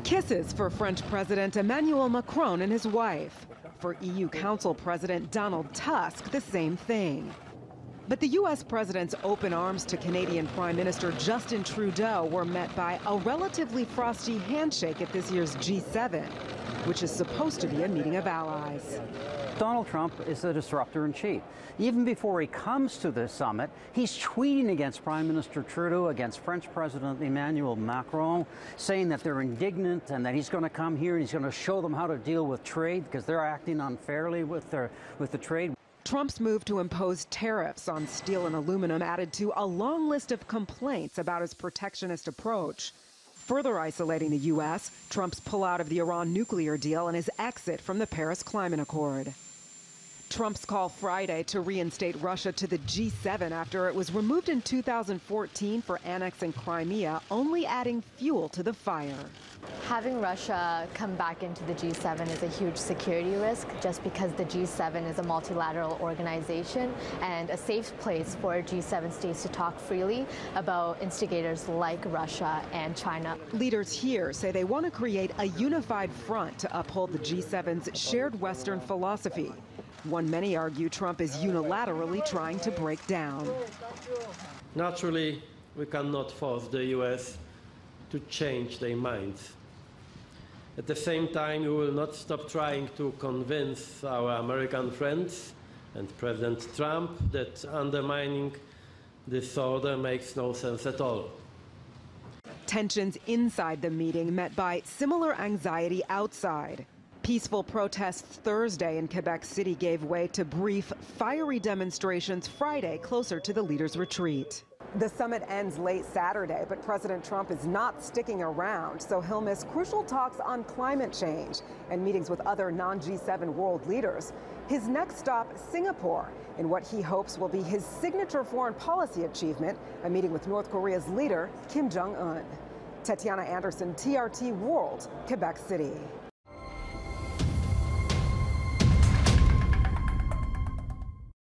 Kisses for French President Emmanuel Macron and his wife. For EU Council President Donald Tusk, the same thing. But the U.S. president's open arms to Canadian Prime Minister Justin Trudeau were met by a relatively frosty handshake at this year's G7, which is supposed to be a meeting of allies. Donald Trump is the disruptor in chief. Even before he comes to this summit, he's tweeting against Prime Minister Trudeau, against French President Emmanuel Macron, saying that they're indignant and that he's going to come here and he's going to show them how to deal with trade because they're acting unfairly with the trade. Trump's move to impose tariffs on steel and aluminum added to a long list of complaints about his protectionist approach. Further isolating the U.S., Trump's pullout of the Iran nuclear deal and his exit from the Paris Climate Accord. Trump's call Friday to reinstate Russia to the G7 after it was removed in 2014 for annexing Crimea, only adding fuel to the fire. Having Russia come back into the G7 is a huge security risk just because the G7 is a multilateral organization and a safe place for G7 states to talk freely about instigators like Russia and China. Leaders here say they want to create a unified front to uphold the G7's shared Western philosophy, one many argue Trump is unilaterally trying to break down. Naturally, we cannot force the U.S. to change their minds. At the same time, we will not stop trying to convince our American friends and President Trump that undermining this order makes no sense at all. Tensions inside the meeting met by similar anxiety outside. Peaceful protests Thursday in Quebec City gave way to brief, fiery demonstrations Friday closer to the leaders' retreat. The summit ends late Saturday, but President Trump is not sticking around, so he'll miss crucial talks on climate change and meetings with other non-G7 world leaders. His next stop, Singapore, in what he hopes will be his signature foreign policy achievement, a meeting with North Korea's leader, Kim Jong-un. Tatiana Anderson, TRT World, Quebec City.